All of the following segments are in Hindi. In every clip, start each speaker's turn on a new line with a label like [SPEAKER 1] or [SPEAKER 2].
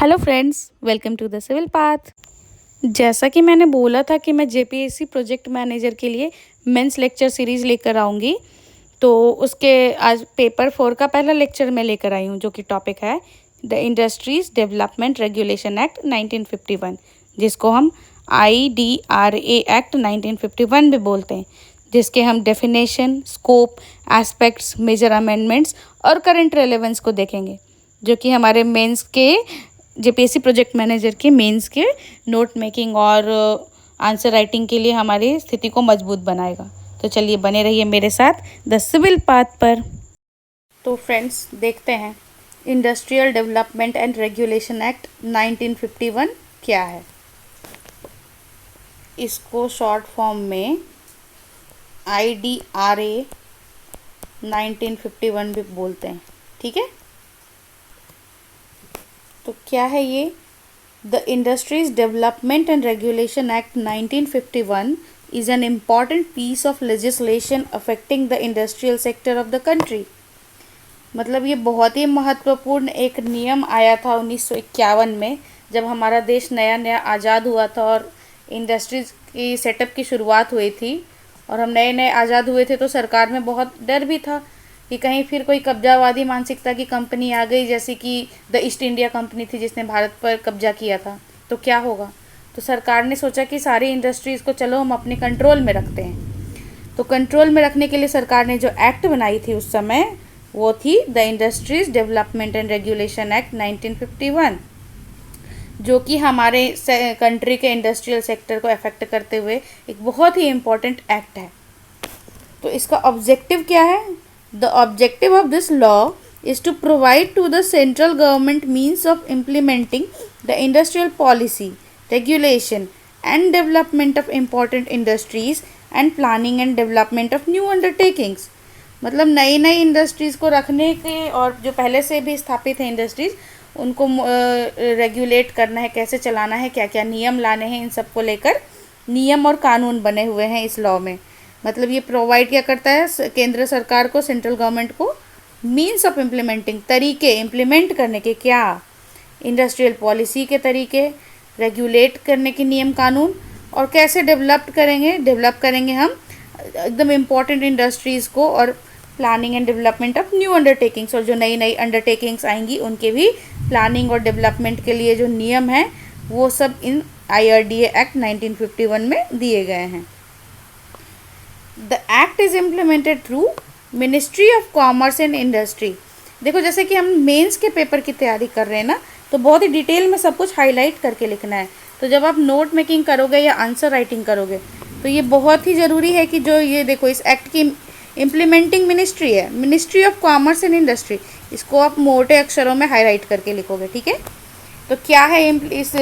[SPEAKER 1] Hello friends, welcome to the Civil Path. जैसा कि मैंने बोला था कि मैं जेपीएससी प्रोजेक्ट मैनेजर के लिए मेंस लेक्चर सीरीज़ लेकर आऊँगी, तो उसके आज पेपर 4 का पहला लेक्चर मैं लेकर आई हूँ, जो कि टॉपिक है the industries development regulation act 1951, जिसको हम IDRA एक्ट 1951 भी बोलते हैं, जिसके हम definition, scope, aspects, major amendments और करंट रेलेवेंस को देखेंगे, जो कि हमारे मेंस के जेपीएससी प्रोजेक्ट मैनेजर के मेंस के नोट मेकिंग और आंसर राइटिंग के लिए हमारी स्थिति को मजबूत बनाएगा। तो चलिए बने रहिए मेरे साथ द सिविल पाथ पर। तो फ्रेंड्स देखते हैं industrial development and regulation act 1951 क्या है। इसको शॉर्ट फॉर्म में IDRA 1951 भी बोलते हैं, ठीक है। तो क्या है ये? The industries development and regulation act 1951 is an important piece of legislation affecting the industrial sector of the country। मतलब ये बहुत ही महत्वपूर्ण एक नियम आया था 1951 में, जब हमारा देश नया नया आज़ाद हुआ था और इंडस्ट्रीज़ की सेटअप की शुरुआत हुई थी। और हम नए नए आज़ाद हुए थे तो सरकार में बहुत डर भी था कि कहीं फिर कोई कब्जावादी मानसिकता की कंपनी आ गई, जैसे कि द ईस्ट इंडिया कंपनी थी जिसने भारत पर कब्जा किया था, तो क्या होगा। तो सरकार ने सोचा कि सारी इंडस्ट्रीज़ को चलो हम अपने कंट्रोल में रखते हैं। तो कंट्रोल में रखने के लिए सरकार ने जो एक्ट बनाई थी उस समय, वो थी the industries development and regulation act 1951, जो कि हमारे कंट्री के इंडस्ट्रियल सेक्टर को अफेक्ट करते हुए एक बहुत ही इम्पोर्टेंट एक्ट है। तो इसका ऑब्जेक्टिव क्या है? The objective of this law is to provide to the central government means of implementing the industrial policy, regulation and development of important industries and planning and development of new undertakings। मतलब नई नई इंडस्ट्रीज़ को रखने के और जो पहले से भी स्थापित है इंडस्ट्रीज़, उनको रेगुलेट करना है, कैसे चलाना है, क्या क्या नियम लाने हैं, इन सब को लेकर नियम और कानून बने हुए हैं इस लॉ में। मतलब ये प्रोवाइड क्या करता है केंद्र सरकार को, सेंट्रल गवर्नमेंट को, मीन्स ऑफ इम्प्लीमेंटिंग, तरीके इम्प्लीमेंट करने के, क्या इंडस्ट्रियल पॉलिसी के तरीके, रेगुलेट करने के नियम कानून, और कैसे डेवलप करेंगे हम एकदम इम्पॉर्टेंट इंडस्ट्रीज़ को, और planning and development of new undertakings, और जो नई नई अंडरटेकिंग्स आएंगी उनके भी प्लानिंग और डेवलपमेंट के लिए जो नियम हैं वो सब इन IRDA एक्ट 1951 में दिए गए हैं। The act is implemented through ministry of commerce and industry. देखो, जैसे कि हम मेंस के पेपर की तैयारी कर रहे हैं ना, तो बहुत ही डिटेल में सब कुछ हाईलाइट करके लिखना है। तो जब आप नोट मेकिंग करोगे या आंसर राइटिंग करोगे तो ये बहुत ही ज़रूरी है कि जो ये देखो इस एक्ट की इम्प्लीमेंटिंग मिनिस्ट्री है, ministry of commerce and industry, इसको आप मोटे अक्षरों में हाईलाइट करके लिखोगे, ठीक है। तो क्या है इस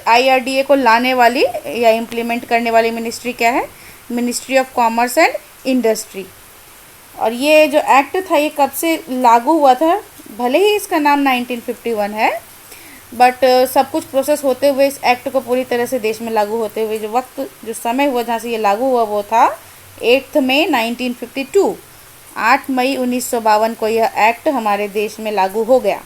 [SPEAKER 1] IRDA को लाने वाली या इम्प्लीमेंट करने वाली मिनिस्ट्री क्या है? Ministry of commerce and industry. और ये जो एक्ट था ये कब से लागू हुआ था? भले ही इसका नाम 1951 है, बट सब कुछ प्रोसेस होते हुए इस एक्ट को पूरी तरह से देश में लागू होते हुए जो समय हुआ जहाँ से ये लागू हुआ वो था 8 मई 1952। 8 मई 1952 को यह एक्ट हमारे देश में लागू हो गया।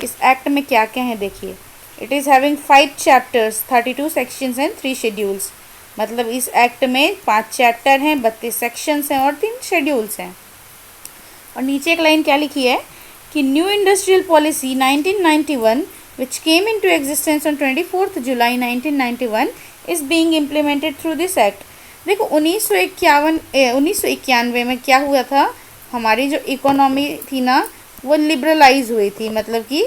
[SPEAKER 1] इस एक्ट में क्या क्या है देखिए। It is having 5 chapters, 32 sections and 3 schedules. मतलब इस एक्ट में 5 चैप्टर हैं, 32 सेक्शंस हैं और 3 शेड्यूल्स हैं। और नीचे एक लाइन क्या लिखी है कि new industrial policy 1991 which came into existence on 24 July 1991 is being implemented through this act. देखो 1991 में क्या हुआ था, हमारी जो इकोनॉमी थी ना वो लिबरलाइज हुई थी, मतलब कि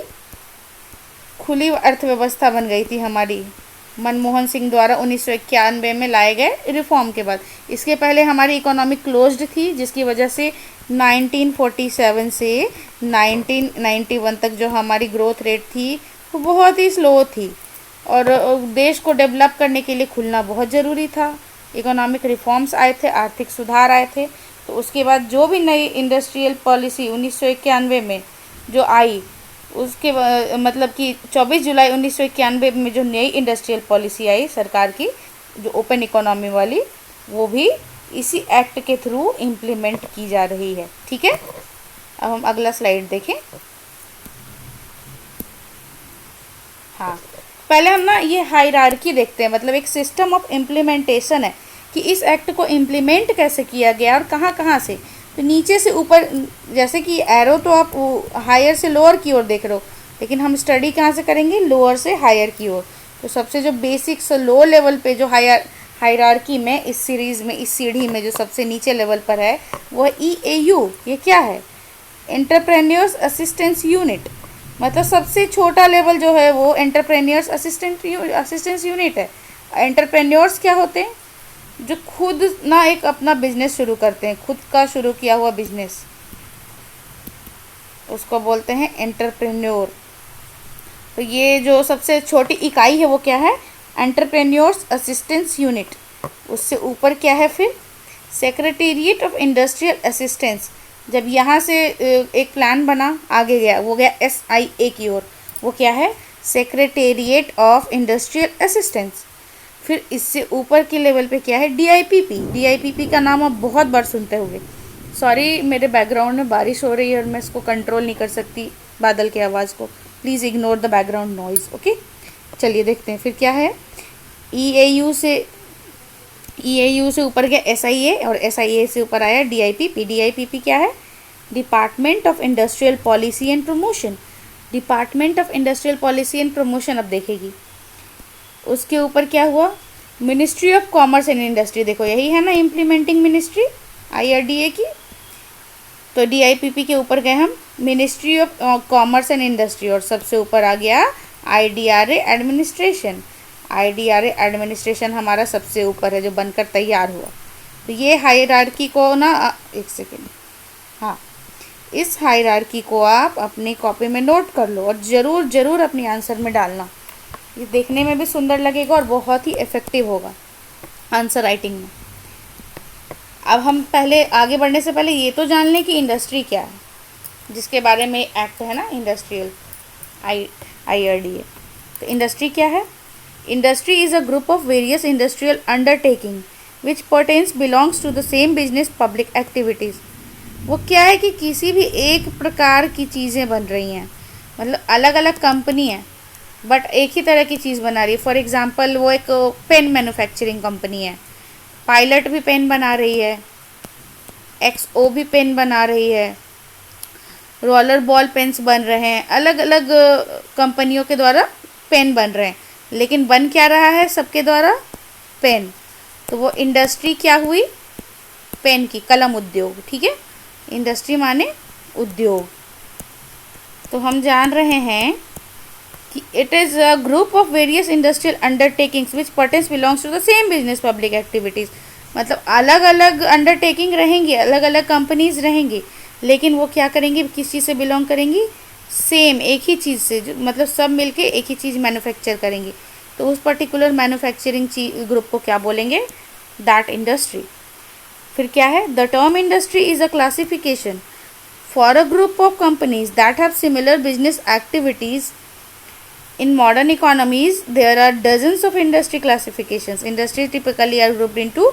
[SPEAKER 1] खुली अर्थव्यवस्था बन गई थी हमारी, मनमोहन सिंह द्वारा 1991 में लाए गए रिफॉर्म के बाद। इसके पहले हमारी इकोनॉमी क्लोज्ड थी, जिसकी वजह से 1947 से 1991 तक जो हमारी ग्रोथ रेट थी वो बहुत ही स्लो थी। और देश को डेवलप करने के लिए खुलना बहुत ज़रूरी था। इकोनॉमिक रिफॉर्म्स आए थे, आर्थिक सुधार आए थे। तो उसके बाद जो भी नई इंडस्ट्रियल पॉलिसी 1991 में जो आई, उसके मतलब कि 24 जुलाई 1991 में जो नई इंडस्ट्रियल पॉलिसी आई सरकार की, जो ओपन इकोनॉमी वाली, वो भी इसी एक्ट के थ्रू इम्प्लीमेंट की जा रही है, ठीक है। अब हम अगला स्लाइड देखें। हाँ, पहले हम ना ये हायरार्की देखते हैं, मतलब एक सिस्टम ऑफ इम्प्लीमेंटेशन है कि इस एक्ट को इम्प्लीमेंट कैसे किया गया और कहाँ कहाँ से। तो नीचे से ऊपर, जैसे कि एरो तो आप हायर से लोअर की ओर देख रहे हो, लेकिन हम स्टडी कहाँ से करेंगे, लोअर से हायर की ओर। तो सबसे जो बेसिक्स लो लेवल पे जो हायरार्की में इस सीरीज़ में, इस सीढ़ी में जो सबसे नीचे लेवल पर है वो EAU। ये क्या है, एंटरप्रेन्योर्स असिस्टेंस यूनिट। मतलब सबसे छोटा लेवल जो है वो एंटरप्रेन्योर्स असिस्टेंस यूनिट है। एंटरप्रेन्योर्स क्या होते हैं, जो खुद ना एक अपना बिजनेस शुरू करते हैं, खुद का शुरू किया हुआ बिजनेस, उसको बोलते हैं एंटरप्रेन्योर। तो ये जो सबसे छोटी इकाई है वो क्या है, एंटरप्रेन्योर्स असिस्टेंस यूनिट। उससे ऊपर क्या है फिर, सेक्रेटेरिएट ऑफ इंडस्ट्रियल असिस्टेंस। जब यहाँ से एक प्लान बना आगे गया, वो गया SIA की ओर, वो क्या है, सेक्रेटेरिएट ऑफ इंडस्ट्रियल असिस्टेंस। फिर इससे ऊपर के लेवल पे क्या है, DIPP का नाम आप बहुत बार सुनते होंगे। सॉरी, मेरे बैकग्राउंड में बारिश हो रही है और मैं इसको कंट्रोल नहीं कर सकती बादल की आवाज़ को, please ignore the background noise, okay. चलिए देखते हैं फिर क्या है। EAU से ऊपर गया SIA, और SIA से ऊपर आया DIPP क्या है, department of industrial policy and promotion. Department of industrial policy and promotion अब देखेगी। उसके ऊपर क्या हुआ, ministry of commerce and industry. देखो यही है ना इम्प्लीमेंटिंग मिनिस्ट्री IRDA की। तो DIPP के ऊपर गए हम ministry of commerce and industry, और सबसे ऊपर आ गया IDRA एडमिनिस्ट्रेशन। IDRA एडमिनिस्ट्रेशन हमारा सबसे ऊपर है जो बनकर तैयार हुआ। तो ये हायरार्की को ना एक सेकेंड, हाँ, इस हायरार्की को आप अपनी कॉपी में नोट कर लो और ज़रूर ज़रूर अपनी आंसर में डालना। ये देखने में भी सुंदर लगेगा और बहुत ही इफ़ेक्टिव होगा आंसर राइटिंग में। अब हम पहले आगे बढ़ने से पहले ये तो जान लें कि इंडस्ट्री क्या है, जिसके बारे में एक्ट है ना, इंडस्ट्रियल IRDA। तो इंडस्ट्री क्या है, industry is a group of various industrial undertaking which pertains belongs to the same business public activities. वो क्या है कि किसी भी एक प्रकार की चीज़ें बन रही हैं, मतलब अलग अलग कंपनी है बट एक ही तरह की चीज़ बना रही है। फॉर एग्ज़ाम्पल वो एक पेन मैन्युफैक्चरिंग कंपनी है, पायलट भी पेन बना रही है, XO भी पेन बना रही है, रोलर बॉल पेन्स बन रहे हैं, अलग अलग कंपनियों के द्वारा पेन बन रहे हैं, लेकिन बन क्या रहा है सबके द्वारा, पेन। तो वो इंडस्ट्री क्या हुई, पेन की, कलम उद्योग, ठीक है। इंडस्ट्री माने उद्योग। तो हम जान रहे हैं कि it is a group of various industrial undertakings which pertains belongs to the same business public activities. मतलब अलग अलग अंडरटेकिंग रहेंगी, अलग अलग कंपनीज रहेंगी, लेकिन वो क्या करेंगी, किस चीज़ से बिलोंग करेंगी, सेम एक ही चीज़ से, मतलब सब मिलके एक ही चीज़ मैन्युफैक्चर करेंगी। तो उस पर्टिकुलर मैन्युफैक्चरिंग ग्रुप को क्या बोलेंगे, दैट इंडस्ट्री। फिर क्या है, the term industry is a classification for a group of companies that have similar business activities. In modern economies, there are dozens of industry classifications. Industries typically are grouped into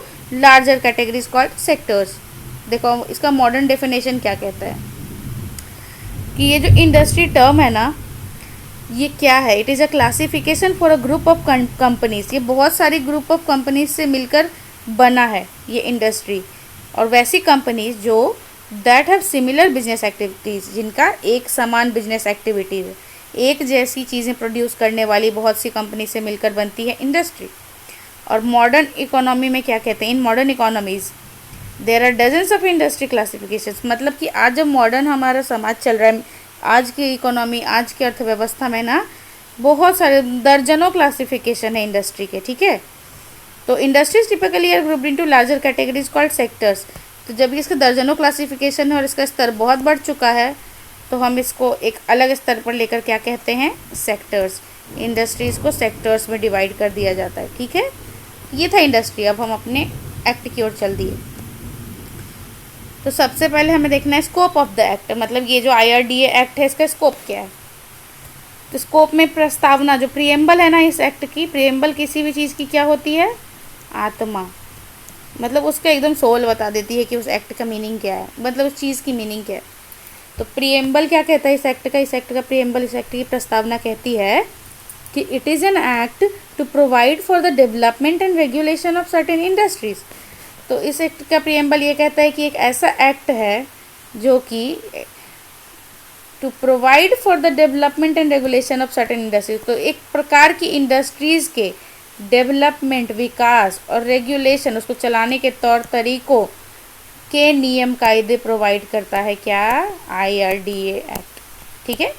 [SPEAKER 1] larger categories called sectors. देखो इसका मॉडर्न डेफिनेशन क्या कहता है कि ये जो इंडस्ट्री टर्म है ना, ये क्या है, it is a classification for a group of companies. ये बहुत सारी ग्रुप ऑफ कंपनीज से मिलकर बना है ये इंडस्ट्री, और वैसी कंपनीज जो that have similar business activities, जिनका एक समान बिजनेस एक्टिविटीज़ है, एक जैसी चीज़ें प्रोड्यूस करने वाली बहुत सी कंपनी से मिलकर बनती है इंडस्ट्री। और मॉडर्न इकोनॉमी में क्या कहते हैं, in modern economies there are dozens of industry classifications. मतलब कि आज जब मॉडर्न हमारा समाज चल रहा है, आज की इकोनॉमी, आज की अर्थव्यवस्था में ना बहुत सारे दर्जनों क्लासिफिकेशन है इंडस्ट्री के, ठीक है। तो industries typically are grouped into larger categories called sectors. तो जब इसके दर्जनों क्लासिफिकेशन है और इसका स्तर बहुत बढ़ चुका है, तो हम इसको एक अलग स्तर पर लेकर क्या कहते हैं, सेक्टर्स। इंडस्ट्रीज़ को सेक्टर्स में डिवाइड कर दिया जाता है, ठीक है। ये था इंडस्ट्री। अब हम अपने एक्ट की ओर चल दिए। तो सबसे पहले हमें देखना है स्कोप ऑफ द एक्ट, मतलब ये जो IRDA एक्ट है इसका स्कोप क्या है। तो स्कोप में प्रस्तावना, जो प्रिएम्बल है ना इस एक्ट की, प्रिएम्बल किसी भी चीज़ की क्या होती है, आत्मा। मतलब उसका एकदम सोल बता देती है कि उस एक्ट का मीनिंग क्या है, मतलब उस चीज़ की मीनिंग क्या है। तो प्रिएम्बल क्या कहता है इस एक्ट का, इस एक्ट का प्रिएम्बल, इस एक्ट की प्रस्तावना कहती है कि it is an act to provide for the development and regulation of certain industries. तो इस एक्ट का प्रियम्बल ये कहता है कि एक ऐसा एक्ट है जो कि to provide for the development and regulation of certain industries, तो एक प्रकार की इंडस्ट्रीज़ के डेवलपमेंट, विकास और रेगुलेशन, उसको चलाने के तौर तरीकों के नियम कायदे प्रोवाइड करता है क्या, IRDA एक्ट। ठीक है,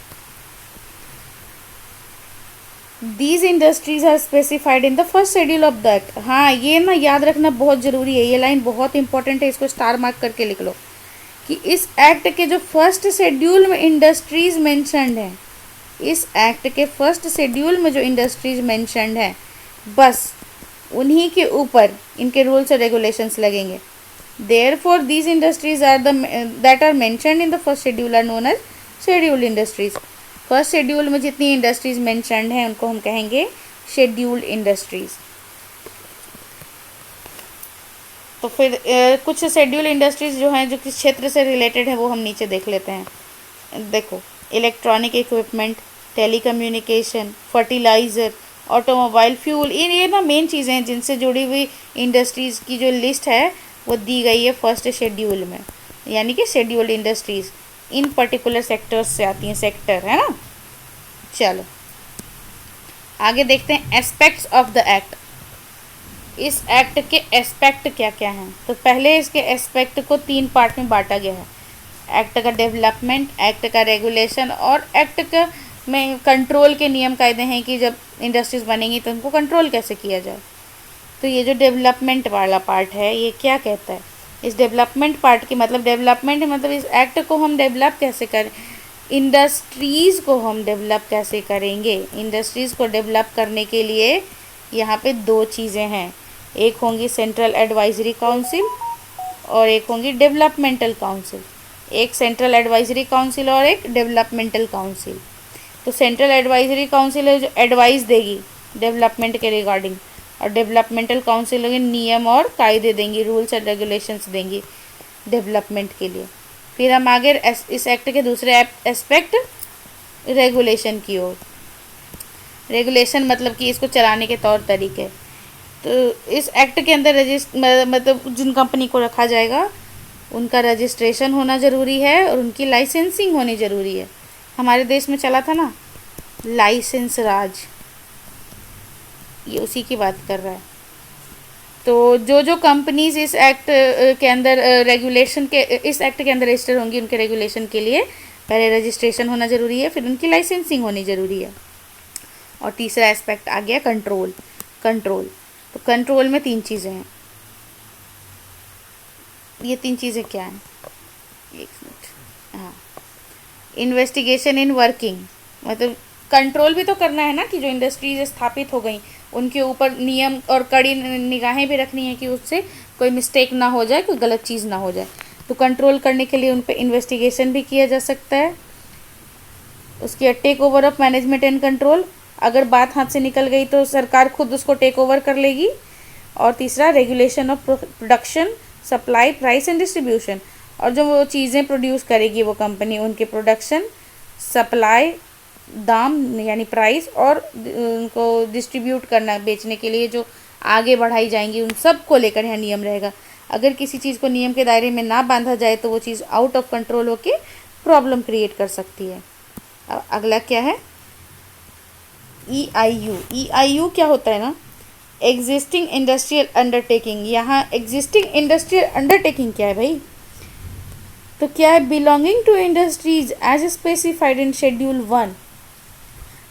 [SPEAKER 1] these industries are specified in the first schedule of the act. हाँ, ये ना याद रखना बहुत ज़रूरी है, ये लाइन बहुत इंपॉर्टेंट है, इसको स्टार मार्क करके लिख लो कि इस एक्ट के जो फर्स्ट शेड्यूल में इंडस्ट्रीज मेंशन्ड है, इस एक्ट के फर्स्ट शेड्यूल में जो इंडस्ट्रीज मेंशन्ड है, बस उन्हीं के ऊपर इनके रूल्स और रेगुलेशंस लगेंगे। Therefore these industries are that are mentioned in the first schedule are known as scheduled industries. First schedule में जितनी इंडस्ट्रीज मेंशन्ड हैं उनको हम कहेंगे शेड्यूल्ड इंडस्ट्रीज। तो फिर कुछ शेड्यूल इंडस्ट्रीज जो हैं जो किस क्षेत्र से रिलेटेड है वो हम नीचे देख लेते हैं। देखो, electronic equipment, telecommunication, fertiliser, automobile, fuel, ये ना मेन चीज़ें हैं जिनसे जुड़ी हुई इंडस्ट्रीज़ की जो लिस्ट है वो दी गई है फर्स्ट शेड्यूल में, यानी कि scheduled industries in particular sectors से आती हैं, सेक्टर है ना। चलो आगे देखते हैं एस्पेक्ट्स ऑफ द एक्ट। इस एक्ट के एस्पेक्ट क्या क्या हैं, तो पहले इसके एस्पेक्ट को 3 पार्ट में बांटा गया है। एक्ट का डेवलपमेंट, एक्ट का रेगुलेशन और एक्ट का में कंट्रोल के नियम कायदे हैं कि जब इंडस्ट्रीज बनेंगी तो उनको कंट्रोल कैसे किया जाए। तो ये जो डेवलपमेंट वाला पार्ट है ये क्या कहता है, इस डेवलपमेंट पार्ट की मतलब डेवलपमेंट मतलब इस एक्ट को हम डेवलप कैसे करें, इंडस्ट्रीज़ को हम डेवलप कैसे करेंगे। इंडस्ट्रीज़ को डेवलप करने के लिए यहाँ पे 2 चीज़ें हैं, एक होंगी सेंट्रल एडवाइजरी काउंसिल और एक होंगी डेवलपमेंटल काउंसिल। एक सेंट्रल एडवाइजरी काउंसिल और एक डेवलपमेंटल काउंसिल। तो सेंट्रल एडवाइजरी काउंसिल है जो एडवाइस देगी डेवलपमेंट के रिगार्डिंग, और डेवलपमेंटल काउंसिल होगी नियम और कायदे देंगी, रूल्स एंड रेगुलेशंस देंगी डेवलपमेंट के लिए। फिर हम आगे इस एक्ट के दूसरे एस्पेक्ट रेगुलेशन की ओर। रेगुलेशन मतलब कि इसको चलाने के तौर तरीके। तो इस एक्ट के अंदर मतलब जिन कंपनी को रखा जाएगा उनका रजिस्ट्रेशन होना ज़रूरी है और उनकी लाइसेंसिंग होनी ज़रूरी है। हमारे देश में चला था ना लाइसेंस राज, ये उसी की बात कर रहा है। तो जो कंपनीज इस एक्ट के अंदर रेगुलेशन के इस एक्ट के अंदर रजिस्टर होंगी उनके रेगुलेशन के लिए पहले रजिस्ट्रेशन होना ज़रूरी है, फिर उनकी लाइसेंसिंग होनी ज़रूरी है। और तीसरा एस्पेक्ट आ गया कंट्रोल। तो कंट्रोल में 3 चीज़ें हैं। ये 3 चीज़ें क्या हैं, एक मिनट, हाँ, इन्वेस्टिगेशन इन वर्किंग, मतलब कंट्रोल भी तो करना है ना कि जो इंडस्ट्रीज स्थापित हो गई उनके ऊपर नियम और कड़ी निगाहें भी रखनी है कि उससे कोई मिस्टेक ना हो जाए, कोई गलत चीज़ ना हो जाए। तो कंट्रोल करने के लिए उन पर इन्वेस्टिगेशन भी किया जा सकता है। उसकी take over of management and control, अगर बात हाथ से निकल गई तो सरकार खुद उसको टेक ओवर कर लेगी। और तीसरा regulation of production, supply, price and distribution, और जो वो चीज़ें प्रोड्यूस करेगी वो कंपनी उनके प्रोडक्शन, सप्लाई, दाम यानी प्राइस, और उनको डिस्ट्रीब्यूट करना, बेचने के लिए जो आगे बढ़ाई जाएंगी, उन सब को लेकर यहाँ नियम रहेगा। अगर किसी चीज़ को नियम के दायरे में ना बांधा जाए तो वो चीज़ आउट ऑफ कंट्रोल होकर प्रॉब्लम क्रिएट कर सकती है। अब अगला क्या है, EIU क्या होता है ना, एग्जिस्टिंग इंडस्ट्रियल अंडरटेकिंग। यहाँ एग्जिस्टिंग इंडस्ट्रियल अंडरटेकिंग क्या है भाई, तो क्या है, belonging to industries as specified in schedule 1।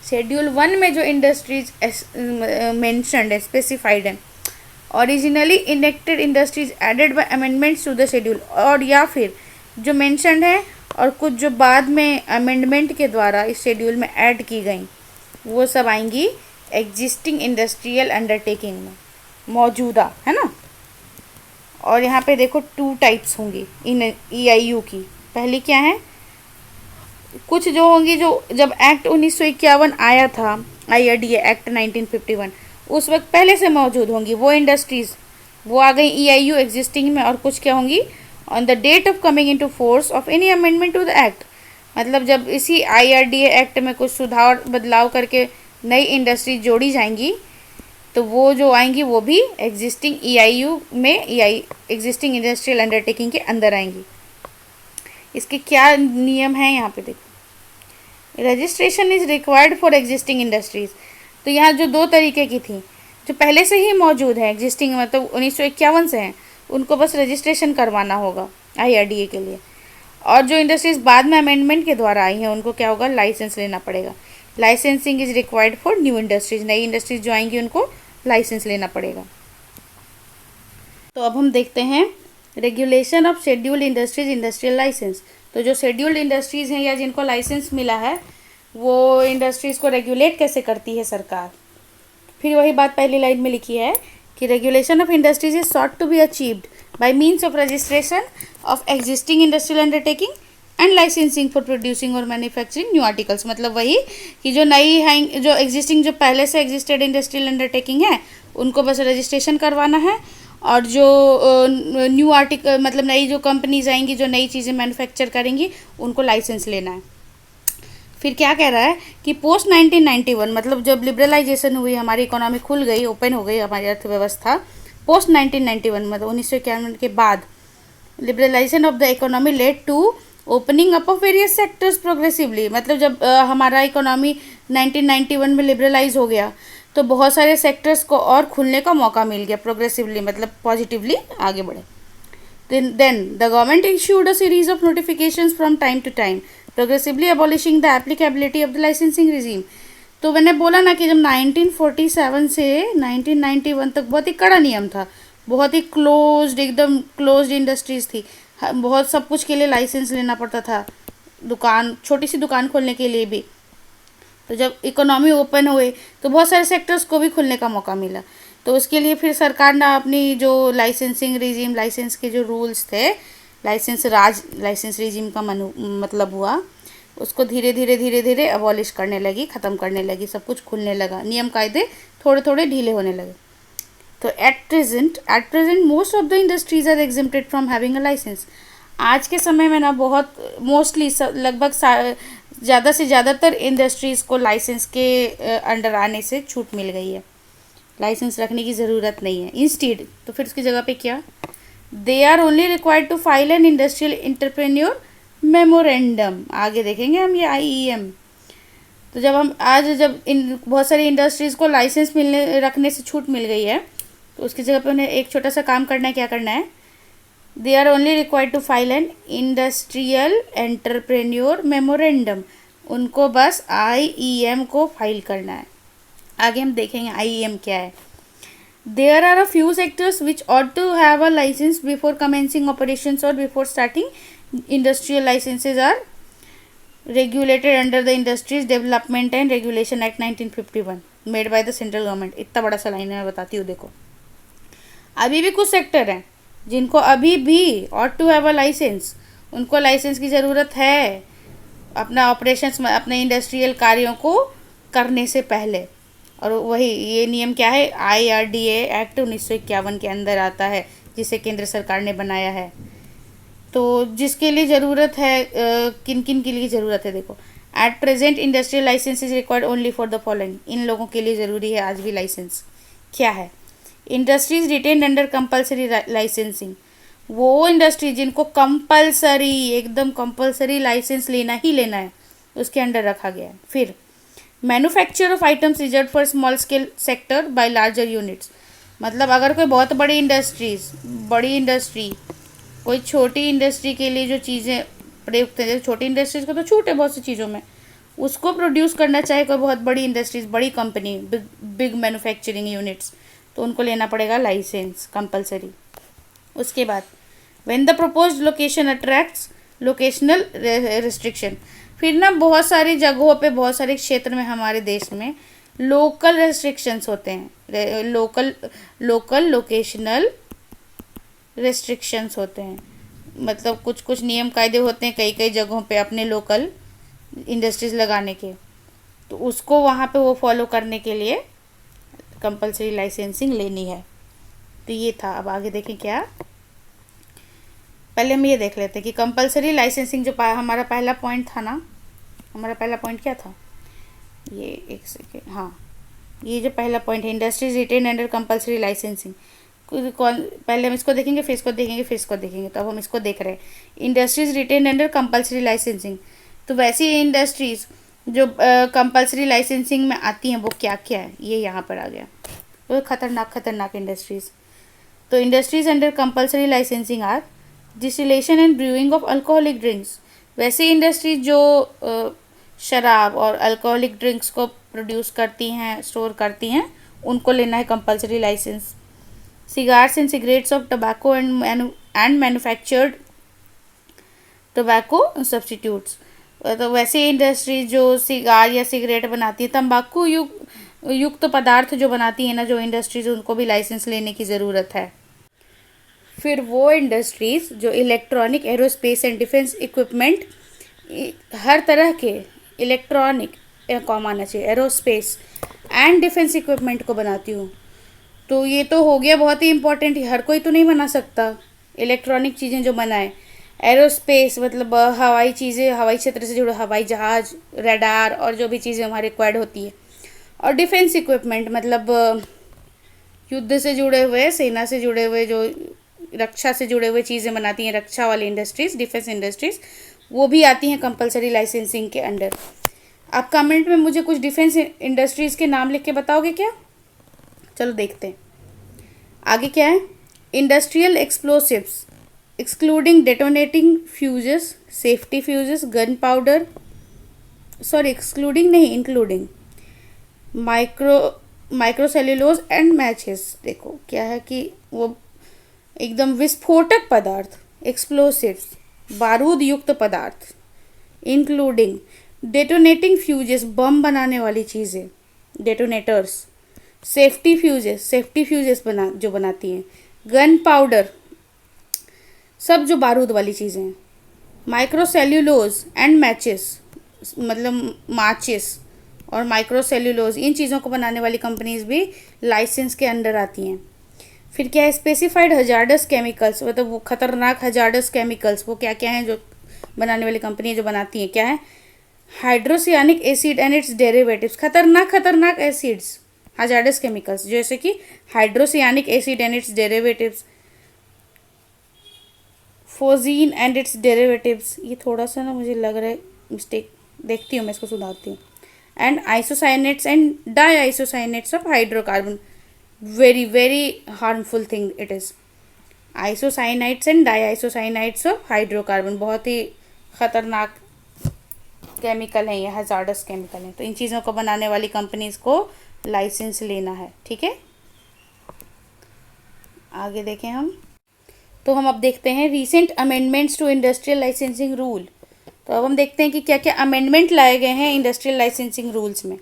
[SPEAKER 1] Schedule 1 में जो इंडस्ट्रीज मेंशन्ड है, स्पेसिफाइड है, originally enacted industries added by amendments to the schedule, और या फिर जो मेंशन्ड है और कुछ जो बाद में अमेंडमेंट के द्वारा इस शेड्यूल में ऐड की गई, वो सब आएंगी एग्जिस्टिंग इंडस्ट्रियल अंडरटेकिंग में, मौजूदा, है ना। और यहाँ पे देखो 2 टाइप्स होंगी इन EIU की। पहली क्या है, कुछ जो होंगी जो जब एक्ट 1951 आया था, IRDA एक्ट 1951, उस वक्त पहले से मौजूद होंगी वो इंडस्ट्रीज़, वो आ गई EIU एग्जिस्टिंग में। और कुछ क्या होंगी, on the date of coming into force of any amendment to the act, मतलब जब इसी IRDA एक्ट में कुछ सुधार बदलाव करके नई इंडस्ट्री जोड़ी जाएंगी तो वो जो आएंगी वो भी एग्जिस्टिंग EIU में एग्जिस्टिंग इंडस्ट्रियल अंडरटेकिंग के अंदर आएंगी। इसके क्या नियम हैं यहाँ पे देखो। Registration is required for existing industries. तो यहाँ जो दो तरीके की थी, जो पहले से ही मौजूद है एग्जिस्टिंग, मतलब 1951 से हैं, उनको बस रजिस्ट्रेशन करवाना होगा IRDA के लिए। और जो इंडस्ट्रीज बाद में अमेंडमेंट के द्वारा आई हैं उनको क्या होगा, लाइसेंस लेना पड़ेगा। Licensing is required for new industries. नई इंडस्ट्रीज जो आएंगी उनको लाइसेंस लेना पड़ेगा। तो अब हम देखते हैं regulation of scheduled industries industrial licence. तो जो शेड्यूल्ड इंडस्ट्रीज हैं या जिनको लाइसेंस मिला है वो इंडस्ट्रीज़ को रेगुलेट कैसे करती है सरकार। फिर वही बात पहली लाइन में लिखी है कि regulation of industries is sought to be achieved by means of registration of existing industrial undertaking and licensing for producing और मैन्युफैक्चरिंग न्यू आर्टिकल्स। मतलब वही कि जो नई जो एग्जिस्टिंग जो पहले से एग्जिस्टेड इंडस्ट्रियल अंडरटेकिंग है उनको बस रजिस्ट्रेशन करवाना है, और जो न्यू आर्टिकल मतलब नई जो कंपनीज आएंगी जो नई चीज़ें मैन्युफैक्चर करेंगी उनको लाइसेंस लेना है। फिर क्या कह रहा है कि पोस्ट 1991 मतलब जब लिबरलाइजेशन हुई, हमारी इकोनॉमी खुल गई, ओपन हो गई हमारी अर्थव्यवस्था, पोस्ट 1991 मतलब 1991 के बाद liberalisation of the economy led to opening up of various sectors progressively. मतलब जब हमारा इकोनॉमी 1991 में लिबरलाइज हो गया तो बहुत सारे सेक्टर्स को और खुलने का मौका मिल गया प्रोग्रेसिवली, मतलब पॉजिटिवली आगे बढ़े। Then the government issued a series of notifications from time to time, progressively abolishing the applicability of the licensing regime. तो मैंने बोला ना कि जब 1947 से 1991 तक बहुत ही कड़ा नियम था, बहुत ही क्लोज्ड, एकदम क्लोज्ड इंडस्ट्रीज थी, बहुत सब कुछ के लिए लाइसेंस लेना पड़ता था, दुकान, छोटी सी दुकान खोलने के लिए भी। तो जब इकोनॉमी ओपन हुए तो बहुत सारे सेक्टर्स को भी खुलने का मौका मिला। तो उसके लिए फिर सरकार ने अपनी जो लाइसेंसिंग रिजीम, लाइसेंस के जो रूल्स थे, लाइसेंस रिजीम का मतलब हुआ, उसको धीरे धीरे अबॉलिश करने लगी, ख़त्म करने लगी, सब कुछ खुलने लगा, नियम कायदे थोड़े थोड़े ढीले होने लगे। तो at present most of the industries are exempted from having a licence. आज के समय में ना बहुत मोस्टली लगभग ज़्यादा से ज़्यादातर इंडस्ट्रीज़ को लाइसेंस के अंडर आने से छूट मिल गई है, लाइसेंस रखने की ज़रूरत नहीं है। इंस्टीड तो फिर उसकी जगह पे क्या, they are only required to file an industrial entrepreneur memorandum. आगे देखेंगे हम ये IEM। तो जब इन बहुत सारी इंडस्ट्रीज़ को लाइसेंस रखने से छूट मिल गई है तो उसकी जगह पे उन्हें एक छोटा सा काम करना है। क्या करना है, they are only required to file an industrial entrepreneur memorandum. उनको बस IEM को फाइल करना है। आगे हम देखेंगे IEM क्या है। There are a few sectors which ought to have a licence before commencing operations और before starting industrial licences are regulated under the industries development and regulation act 1951 made by the central government. इतना बड़ा सा लाइन है, मैं बताती हूँ। देखो अभी भी कुछ सेक्टर हैं जिनको अभी भी ought to have a licence, उनको लाइसेंस की ज़रूरत है अपना ऑपरेशंस में, अपने इंडस्ट्रियल कार्यों को करने से पहले। और वही ये नियम क्या है, IRDA एक्ट 1951 के अंदर आता है, जिसे केंद्र सरकार ने बनाया है। तो जिसके लिए ज़रूरत है, किन किन के लिए ज़रूरत है, देखो at present industrial licence is required only for the following. इन लोगों के लिए ज़रूरी है आज भी लाइसेंस। क्या है, industries retained under compulsory licensing. वो इंडस्ट्री जिनको कंपलसरी, एकदम कंपलसरी लाइसेंस लेना ही लेना है, उसके अंडर रखा गया है। फिर manufacture of items reserve for small scale sector bye larger units. मतलब अगर कोई बहुत बड़ी इंडस्ट्री कोई छोटी इंडस्ट्री के लिए जो चीज़ें प्रयुक्त हैं, छोटी इंडस्ट्रीज को तो छूट है बहुत सी चीज़ों में, उसको प्रोड्यूस करना चाहे कोई बहुत बड़ी इंडस्ट्रीज, बड़ी कंपनी, बिग मैन्युफैक्चरिंग यूनिट्स, तो उनको लेना पड़ेगा लाइसेंस कंपलसरी। उसके बाद when the proposed location attracts locational restriction. फिर ना बहुत सारी जगहों पे, बहुत सारे क्षेत्र में हमारे देश में लोकल रेस्ट्रिक्शंस होते हैं, लोकल लोकेशनल रेस्ट्रिक्शंस होते हैं। मतलब कुछ कुछ नियम कायदे होते हैं कई कई जगहों पे अपने लोकल इंडस्ट्रीज लगाने के, तो उसको वहाँ पे वो फॉलो करने के लिए कंपलसरी लाइसेंसिंग लेनी है। तो ये था। अब आगे देखें क्या, पहले हम ये देख लेते हैं कि कंपलसरी लाइसेंसिंग जो हमारा पहला पॉइंट था ना, हमारा पहला पॉइंट क्या था, ये एक सेकेंड, हाँ, ये जो पहला पॉइंट है industries retained under compulsory licensing, कौन पहले हम इसको देखेंगे फिर इसको देखेंगे फिर इसको देखेंगे, तो अब हम इसको देख रहे हैं industries retained under compulsory licensing. तो वैसी इंडस्ट्रीज जो कंपलसरी लाइसेंसिंग में आती हैं वो क्या क्या है, ये यहाँ पर आ गया, वो खतरनाक खतरनाक इंडस्ट्रीज। तो industries under compulsory licensing are distillation and brewing of alcoholic drinks, वैसी इंडस्ट्रीज जो शराब और अल्कोहलिक ड्रिंक्स को प्रोड्यूस करती हैं, स्टोर करती हैं, उनको लेना है compulsory licence. Cigars and cigarettes of tobacco and manufactured tobacco substitutes, तो वैसी इंडस्ट्री जो सिगार या सिगरेट बनाती है, तंबाकू युक्त पदार्थ जो बनाती है ना जो इंडस्ट्रीज, उनको भी लाइसेंस लेने की ज़रूरत है। फिर वो इंडस्ट्रीज़ जो electronic, aerospace and defence equipment, हर तरह के इलेक्ट्रॉनिक कॉम आना चाहिए, एरोस्पेस एंड डिफेंस इक्विपमेंट को बनाती हूँ। तो ये तो हो गया बहुत ही इंपॉर्टेंट, हर कोई तो नहीं बना सकता इलेक्ट्रॉनिक चीज़ें जो बनाए। एरोस्पेस मतलब हवाई चीज़ें, हवाई क्षेत्र से जुड़े हवाई जहाज, रडार और जो भी चीज़ें हमारे रिक्वायर्ड होती है। और डिफेंस इक्विपमेंट मतलब युद्ध से जुड़े हुए, सेना से जुड़े हुए, जो रक्षा से जुड़े हुए चीज़ें बनाती हैं, रक्षा वाली इंडस्ट्रीज़, डिफेंस इंडस्ट्रीज़, वो भी आती हैं कंपलसरी लाइसेंसिंग के अंडर। आप कमेंट में मुझे कुछ डिफेंस इंडस्ट्रीज़ के नाम लिख के बताओगे क्या? चलो देखते हैं आगे क्या है। Industrial explosives excluding detonating fuses, safety fuses, gun powder, sorry excluding नहीं, इंक्लूडिंग माइक्रोसेल्यूलोज एंड मैचेस। देखो क्या है कि वो एकदम विस्फोटक पदार्थ, एक्सप्लोसिव्स, बारूद युक्त पदार्थ, इंक्लूडिंग डेटोनेटिंग फ्यूजेस, बम बनाने वाली चीज़ें, डेटोनेटर्स, सेफ्टी फ्यूजेस जो बनाती हैं, गन पाउडर, सब जो बारूद वाली चीज़ें हैं, माइक्रोसेल्यूलोज एंड मैचेस मतलब माचिस और माइक्रोसेल्यूलोज, इन चीज़ों को बनाने वाली कंपनीज भी लाइसेंस के अंडर आती हैं। फिर क्या है, स्पेसिफाइड हजार्डस केमिकल्स, मतलब वो खतरनाक हजार्डस केमिकल्स, वो क्या क्या हैं जो बनाने वाली कंपनी जो बनाती हैं, क्या है, hydrocyanic acid and its derivatives, खतरनाक खतरनाक एसिड्स, हजार्डस केमिकल्स जैसे कि hydrocyanic acid and its derivatives, phosgene and its derivatives, ये थोड़ा सा ना मुझे लग रहा है मिस्टेक, देखती हूँ मैं इसको सुधारती हूँ, and isocyanates and di isocyanates of hydrocarbon, very very harmful thing it is, isocyanates and di isocyanates of hydrocarbon, बहुत ही खतरनाक केमिकल हैं ये, हजार्डस केमिकल हैं। तो इन चीज़ों को बनाने वाली कंपनीज को लाइसेंस लेना है, ठीक है। आगे देखें हम, तो हम अब देखते हैं recent amendments to industrial licensing rule. तो अब हम देखते हैं कि क्या क्या अमेंडमेंट लाए गए हैं इंडस्ट्रियल लाइसेंसिंग रूल्स में।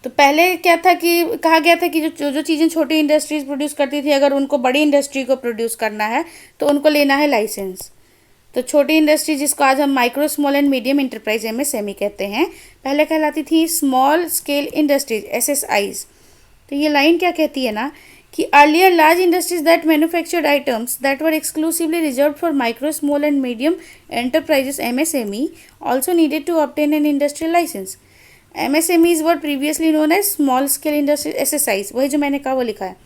[SPEAKER 1] तो पहले क्या था कि कहा गया था कि जो जो चीज़ें छोटी इंडस्ट्रीज प्रोड्यूस करती थी, अगर उनको बड़ी इंडस्ट्री को प्रोड्यूस करना है तो उनको लेना है लाइसेंस। तो छोटी इंडस्ट्री जिसको आज हम micro, small and medium enterprise MSME कहते हैं, पहले कहलाती थी स्मॉल स्केल इंडस्ट्रीज, एसएसआईज। तो ये लाइन क्या कहती है ना कि earlier large industries that manufactured items that were exclusively reserved for micro, small and medium enterprises MSME also needed to obtain an industrial licence. MSMEs were previously known as small scale industry SSIs, वही जो मैंने कहा वो लिखा है।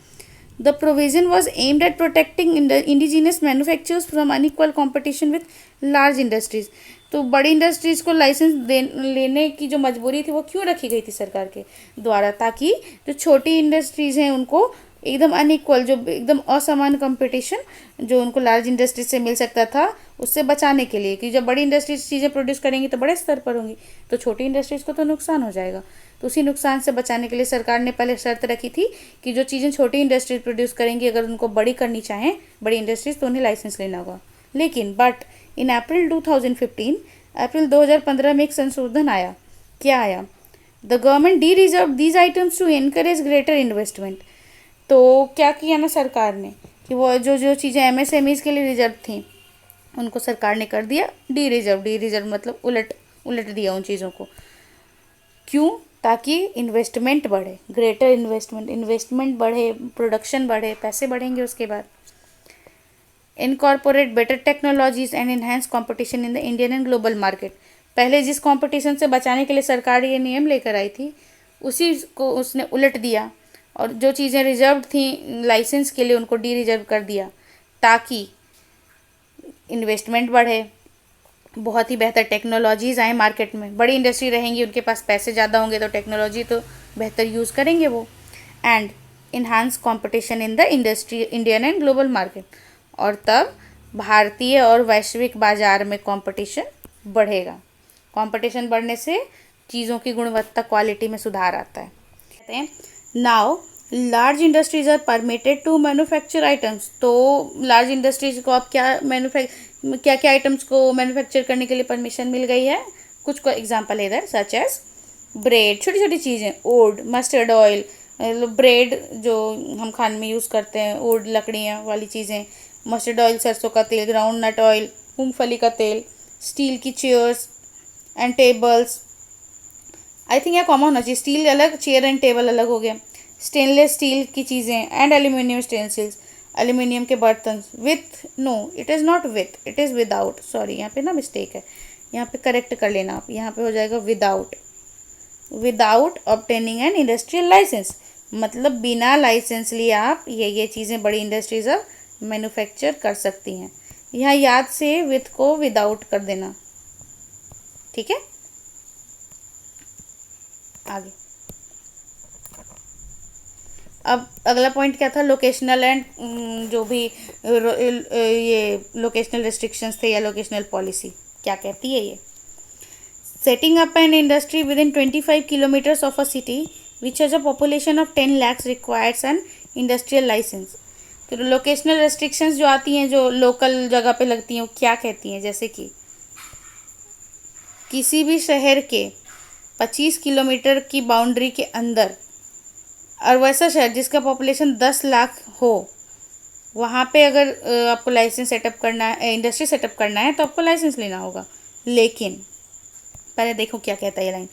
[SPEAKER 1] The provision was aimed at protecting indigenous manufacturers from unequal competition with large industries। तो बड़ी इंडस्ट्रीज को लाइसेंस लेने की जो मजबूरी थी वो क्यों रखी गई थी सरकार के द्वारा, ताकि जो छोटी इंडस्ट्रीज हैं उनको एकदम अनइक्वल, जो एकदम असमान कंपटीशन जो उनको लार्ज इंडस्ट्रीज से मिल सकता था, उससे बचाने के लिए कि जब बड़ी इंडस्ट्रीज चीज़ें प्रोड्यूस करेंगी तो बड़े स्तर पर होंगी, तो छोटी इंडस्ट्रीज को तो नुकसान हो जाएगा। तो उसी नुकसान से बचाने के लिए सरकार ने पहले शर्त रखी थी कि जो चीज़ें छोटी इंडस्ट्रीज प्रोड्यूस करेंगी, अगर उनको बड़ी करनी चाहें बड़ी इंडस्ट्रीज, तो उन्हें लाइसेंस लेना होगा। लेकिन बट इन अप्रैल 2015, अप्रैल 2015 में एक संशोधन आया। क्या आया? The government dereserved these items to encourage greater investment. तो क्या किया ना सरकार ने कि वो जो जो चीज़ें एमएसएमईज के लिए रिजर्व थी उनको सरकार ने कर दिया डी रिजर्व। डी रिजर्व मतलब उलट दिया उन चीज़ों को। क्यों? ताकि इन्वेस्टमेंट बढ़े, ग्रेटर इन्वेस्टमेंट बढ़े, प्रोडक्शन बढ़े, पैसे बढ़ेंगे उसके बाद। Incorporate better technologies and enhance competition in the Indian and global market. पहले जिस कंपटीशन से बचाने के लिए सरकार ये नियम लेकर आई थी, उसी को उसने उलट दिया और जो चीज़ें रिजर्व थी लाइसेंस के लिए उनको डी रिजर्व कर दिया, ताकि इन्वेस्टमेंट बढ़े, बहुत ही बेहतर टेक्नोलॉजीज़ आए मार्केट में। बड़ी इंडस्ट्री रहेंगी, उनके पास पैसे ज़्यादा होंगे तो टेक्नोलॉजी तो बेहतर यूज़ करेंगे वो। And enhance competition in the industry Indian and global market, और तब भारतीय और वैश्विक बाजार में कंपटीशन बढ़ेगा। कंपटीशन बढ़ने से चीज़ों की गुणवत्ता, क्वालिटी में सुधार आता है। कहते हैं now large industries are permitted to manufacture items. तो लार्ज इंडस्ट्रीज को अब क्या क्या आइटम्स को मैन्युफैक्चर करने के लिए परमिशन मिल गई है। कुछ को एग्जांपल है इधर, सच एज ब्रेड, छोटी छोटी चीज़ें, वुड, मस्टर्ड ऑयल, ब्रेड जो हम खाने में यूज़ करते हैं, वुड लकड़ियाँ वाली चीज़ें, मस्टर्ड ऑयल सरसों का तेल, ग्राउंड नट ऑयल मूंगफली का तेल, स्टील की chairs and tables. I think यह कॉमन होना चाहिए, स्टील अलग, चेयर एंड टेबल अलग हो गया। स्टेनलेस स्टील की चीज़ें एंड एल्यूमिनियम स्टेंसिल्स, एल्यूमिनियम के बर्तन। With, no it is not with, it is without. Sorry, यहाँ पे ना मिस्टेक है, यहाँ पे करेक्ट कर लेना आप, यहाँ पे हो जाएगा without. Without obtaining an industrial licence, मतलब बिना लाइसेंस लिए आप ये चीज़ें बड़ी इंडस्ट्रीज अब मैन्युफैक्चर कर सकती हैं। यहाँ याद से विथ को विदाउट कर देना, ठीक है। आगे अब अगला पॉइंट क्या था, लोकेशनल एंड जो भी ये लोकेशनल रिस्ट्रिक्शंस थे या लोकेशनल पॉलिसी क्या कहती है ये। Setting up an industry within 25 kilometres of a city which has a population of 10 lakhs requires an industrial licence. तो लोकेशनल रेस्ट्रिक्शंस जो आती हैं, जो लोकल जगह पे लगती हैं, वो क्या कहती हैं, जैसे कि किसी भी शहर के 25 किलोमीटर की बाउंड्री के अंदर, और वैसा शहर जिसका पॉपुलेशन 10 लाख हो, वहाँ पे अगर आपको लाइसेंस सेटअप करना है, इंडस्ट्री सेटअप करना है, तो आपको लाइसेंस लेना होगा। लेकिन पहले देखो क्या कहता है ये लाइन,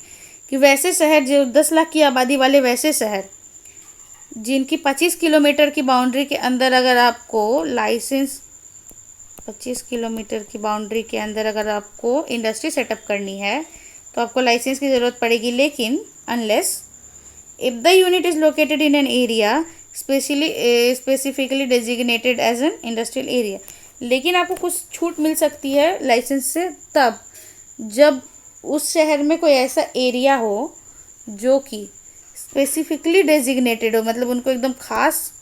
[SPEAKER 1] कि वैसे शहर जो 10 लाख की आबादी वाले वैसे शहर जिनकी 25 किलोमीटर की बाउंड्री के अंदर अगर आपको लाइसेंस, 25 किलोमीटर की बाउंड्री के अंदर अगर आपको इंडस्ट्री सेटअप करनी है तो आपको लाइसेंस की ज़रूरत पड़ेगी। लेकिन unless if the unit is located in an area specifically designated as an industrial area. लेकिन आपको कुछ छूट मिल सकती है लाइसेंस से तब जब उस शहर में कोई ऐसा एरिया हो जो कि स्पेसिफिकली डेजिग्नेटेड हो, मतलब उनको एकदम खास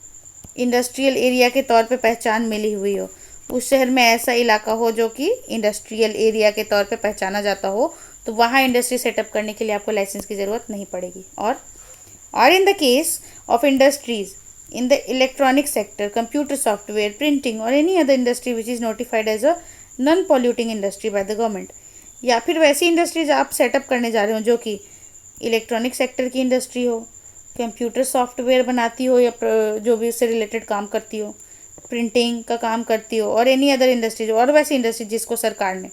[SPEAKER 1] इंडस्ट्रियल एरिया के तौर पे पहचान मिली हुई हो। उस शहर में ऐसा इलाका हो जो कि इंडस्ट्रियल एरिया के तौर पे पहचाना जाता हो, तो वहाँ इंडस्ट्री सेटअप करने के लिए आपको लाइसेंस की ज़रूरत नहीं पड़ेगी। और in the case of industries in the electronic sector, computer software, printing or any other industry which is notified as a non-polluting industry by the government, या फिर वैसी इंडस्ट्रीज आप सेटअप करने जा रहे हो जो कि इलेक्ट्रॉनिक सेक्टर की इंडस्ट्री हो, कंप्यूटर सॉफ्टवेयर बनाती हो या जो भी उससे रिलेटेड काम करती हो, प्रिंटिंग का काम करती हो, और एनी अदर इंडस्ट्रीज, और वैसी इंडस्ट्री जिसको सरकार ने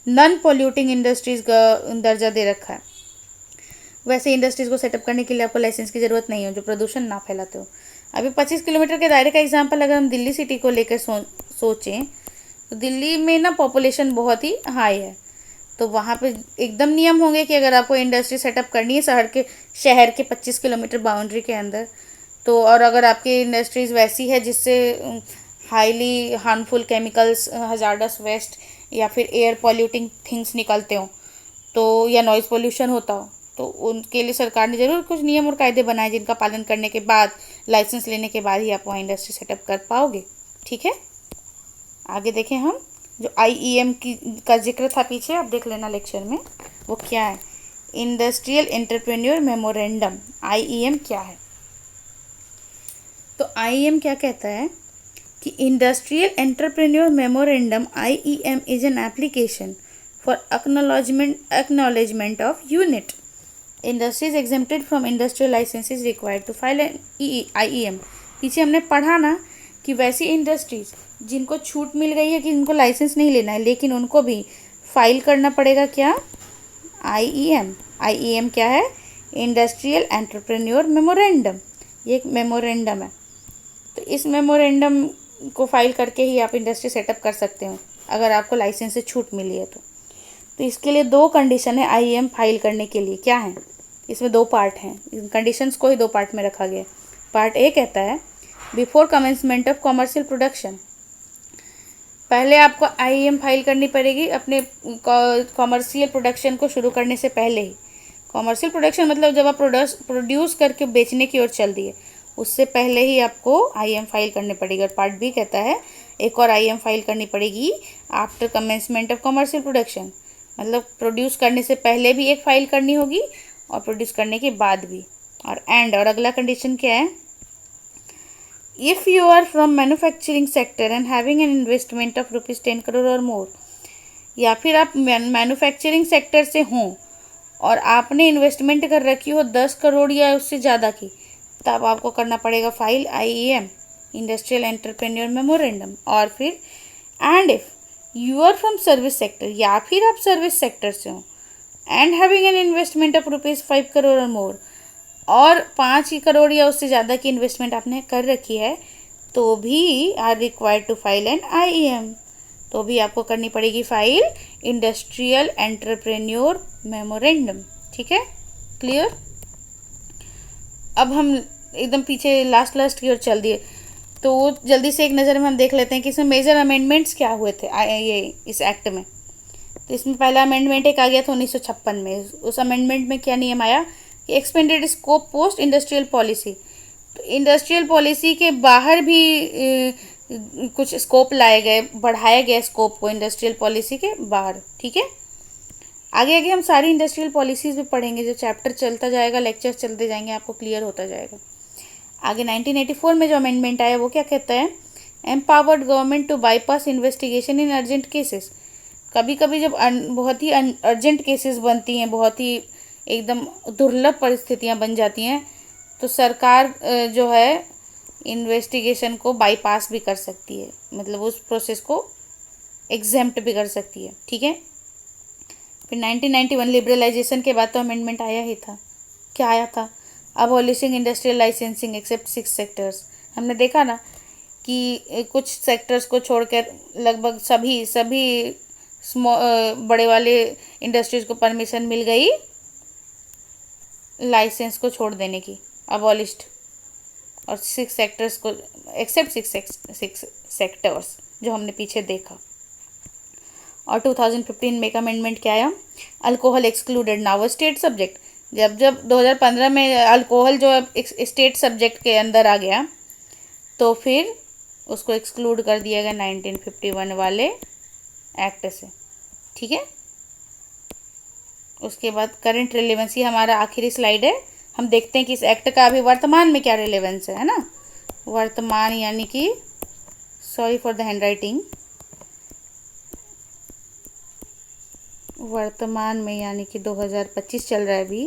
[SPEAKER 1] नॉन पॉल्यूटिंग इंडस्ट्रीज का दर्जा दे रखा है, वैसे इंडस्ट्रीज को सेटअप करने के लिए आपको लाइसेंस की ज़रूरत नहीं हो, जो प्रदूषण ना फैलाते हो। अभी 25 किलोमीटर के दायरे का एग्जांपल अगर हम दिल्ली सिटी को लेकर सोचें तो दिल्ली में ना पॉपुलेशन बहुत ही हाई है, तो वहाँ पे एकदम नियम होंगे कि अगर आपको इंडस्ट्री सेटअप करनी है शहर के 25 किलोमीटर बाउंड्री के अंदर, तो और अगर आपकी इंडस्ट्रीज़ वैसी है जिससे highly harmful chemicals, hazardous waste या फिर एयर पॉल्यूटिंग थिंग्स निकलते हो, तो या नॉइज़ पोल्यूशन होता हो, तो उनके लिए सरकार ने ज़रूर कुछ नियम और कायदे बनाए जिनका पालन करने के बाद, लाइसेंस लेने के बाद ही आप वहाँ इंडस्ट्री सेटअप कर पाओगे। ठीक है, आगे देखें हम, जो IEM का जिक्र था पीछे, आप देख लेना लेक्चर में, वो क्या है, इंडस्ट्रियल एंटरप्रेन्योर मेमोरेंडम। IEM क्या है, तो IEM क्या कहता है कि industrial entrepreneur memorandum IEM is an application for acknowledgement of unit industries exempted from industrial licences required to file an IEM। पीछे हमने पढ़ा ना कि वैसी इंडस्ट्रीज जिनको छूट मिल गई है कि जिनको लाइसेंस नहीं लेना है, लेकिन उनको भी फाइल करना पड़ेगा क्या, IEM। IEM क्या है, इंडस्ट्रियल एंटरप्रेन्योर मेमोरेंडम, ये एक मेमोरेंडम है। तो इस मेमोरेंडम को फाइल करके ही आप इंडस्ट्री सेटअप कर सकते हो अगर आपको लाइसेंस से छूट मिली है तो तो इसके लिए दो कंडीशन है आईईएम फाइल करने के लिए। क्या है? इसमें दो पार्ट हैं, इन कंडीशंस को ही दो पार्ट में रखा गया। पार्ट ए कहता है before commencement of commercial production, पहले आपको आईईएम फाइल करनी पड़ेगी अपने कॉमर्शियल प्रोडक्शन को शुरू करने से पहले ही। कॉमर्शियल प्रोडक्शन मतलब जब आप प्रोड्यूस करके बेचने की ओर चल दिए, उससे पहले ही आपको आईईएम फाइल करनी पड़ेगी। और पार्ट बी कहता है एक और आईईएम फाइल करनी पड़ेगी after commencement of commercial production, मतलब प्रोड्यूस करने से पहले भी एक फाइल करनी होगी और प्रोड्यूस करने के बाद भी। और अगला कंडीशन क्या है? If you are from manufacturing sector and having an investment of ₹10 crore or more, या फिर आप मैन्युफैक्चरिंग सेक्टर से हों और आपने इन्वेस्टमेंट कर रखी हो 10 करोड़ या उससे ज़्यादा की, तब आपको करना पड़ेगा file IEM, industrial entrepreneur memorandum. और फिर and if you are from service sector, या फिर आप सर्विस सेक्टर से हो and having an investment of ₹5 crore or more, और 5 करोड़ या उससे ज़्यादा की इन्वेस्टमेंट आपने कर रखी है, तो भी are required to file an IEM, तो भी आपको करनी पड़ेगी फाइल इंडस्ट्रियल एंटरप्रेन्योर मेमोरेंडम। ठीक है, क्लियर? अब हम एकदम पीछे लास्ट की ओर चल दिए, तो जल्दी से एक नज़र में हम देख लेते हैं कि इसमें मेजर अमेंडमेंट्स क्या हुए थे ये इस एक्ट में। तो इसमें पहला अमेंडमेंट एक आ गया था 1956 में। उस अमेंडमेंट में क्या नियम आया कि expanded scope post industrial policy, तो इंडस्ट्रियल पॉलिसी के बाहर भी कुछ स्कोप लाए गए, बढ़ाया गया स्कोप को इंडस्ट्रियल पॉलिसी के बाहर। ठीक है, आगे आगे हम सारी इंडस्ट्रियल पॉलिसीज़ भी पढ़ेंगे, जो चैप्टर चलता जाएगा, लेक्चर्स चलते जाएंगे, आपको क्लियर होता जाएगा। आगे 1984 में जो अमेंडमेंट आया वो क्या कहता है? Empowered government to bypass investigation in urgent cases. कभी कभी जब बहुत ही अर्जेंट केसेस बनती हैं, बहुत ही एकदम दुर्लभ परिस्थितियां बन जाती हैं, तो सरकार जो है इन्वेस्टिगेशन को बाईपास भी कर सकती है, मतलब उस प्रोसेस को एग्जेम्प्ट भी कर सकती है। ठीक है, फिर 1991 लिबरलाइजेशन के बाद तो अमेंडमेंट आया ही था। क्या आया था? Abolishing industrial licensing except 6 sectors. हमने देखा ना कि कुछ सेक्टर्स को छोड़कर लगभग सभी बड़े वाले इंडस्ट्रीज को परमिशन मिल गई लाइसेंस को छोड़ देने की, अबॉलिश्ड। और 6 सेक्टर्स को एक्सेप्ट 6 सेक्टर्स जो हमने पीछे देखा। और 2015 में एक अमेंडमेंट क्या आया? Alcohol excluded now state subject. जब 2015 में अल्कोहल जो स्टेट सब्जेक्ट के अंदर आ गया, तो फिर उसको एक्सक्लूड कर दिया गया 1951 वाले एक्ट से। ठीक है, उसके बाद करंट रिलेवेंसी हमारा आखिरी स्लाइड है। हम देखते हैं कि इस एक्ट का अभी वर्तमान में क्या रिलेवेंस है ना। वर्तमान यानी कि, सॉरी फॉर द हैंडराइटिंग, वर्तमान में यानी कि 2025 चल रहा है अभी।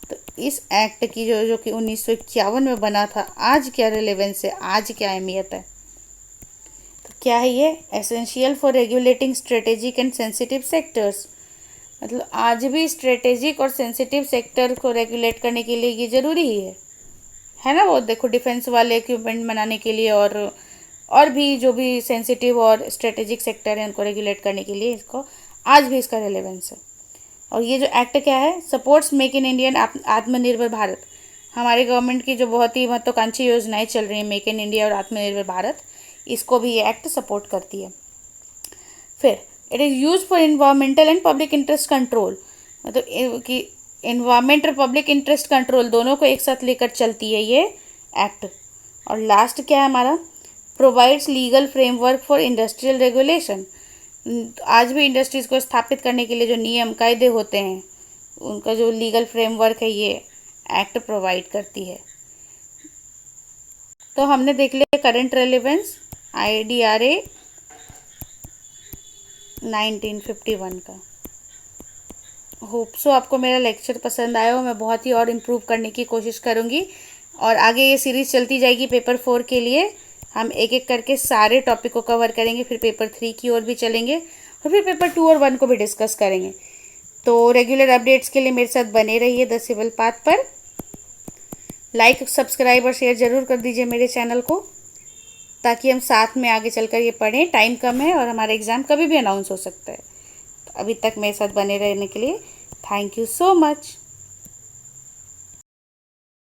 [SPEAKER 1] तो इस एक्ट की जो कि 1951 में बना था, आज क्या रिलेवेंस है, आज क्या अहमियत है? तो क्या है ये? Essential for regulating strategic and sensitive sectors, मतलब आज भी स्ट्रेटेजिक और सेंसिटिव सेक्टर को रेगुलेट करने के लिए ये ज़रूरी ही है ना। वो देखो डिफेंस वाले इक्विपमेंट बनाने के लिए और भी जो भी सेंसिटिव और स्ट्रेटेजिक सेक्टर है उनको रेगुलेट करने के लिए इसको आज भी इसका रेलेवेंस है। और ये जो एक्ट क्या है? सपोर्ट्स मेक इन इंडियन आत्मनिर्भर भारत। हमारे गवर्नमेंट की जो बहुत ही महत्वाकांक्षी योजनाएं चल रही हैं, मेक इन इंडिया और आत्मनिर्भर भारत, इसको भी ये एक्ट सपोर्ट करती है। फिर it is use for environmental and public interest control, मतलब कि इन्वायरमेंट और पब्लिक इंटरेस्ट कंट्रोल दोनों को एक साथ लेकर चलती है ये एक्ट। और लास्ट क्या है हमारा? Provides legal framework for industrial regulation. आज भी इंडस्ट्रीज़ को स्थापित करने के लिए जो नियम कायदे होते हैं, उनका जो लीगल फ्रेमवर्क है ये एक्ट प्रोवाइड करती है। तो हमने देख लिया करंट रेलेवेंस IDRA 1951 का। होप सो आपको मेरा लेक्चर पसंद आया हो। मैं बहुत ही और इम्प्रूव करने की कोशिश करूँगी, और आगे ये सीरीज़ चलती जाएगी। पेपर 4 के लिए हम एक एक करके सारे टॉपिक को कवर करेंगे, फिर पेपर 3 की ओर भी चलेंगे, और फिर पेपर 2 और 1 को भी डिस्कस करेंगे। तो रेगुलर अपडेट्स के लिए मेरे साथ बने रहिए द सिविल पाथ पर। लाइक, सब्सक्राइब और शेयर ज़रूर कर दीजिए मेरे चैनल को, ताकि हम साथ में आगे चलकर ये पढ़ें। टाइम कम है और हमारा एग्ज़ाम कभी भी अनाउंस हो सकता है। तो अभी तक मेरे साथ बने रहने के लिए थैंक यू सो मच।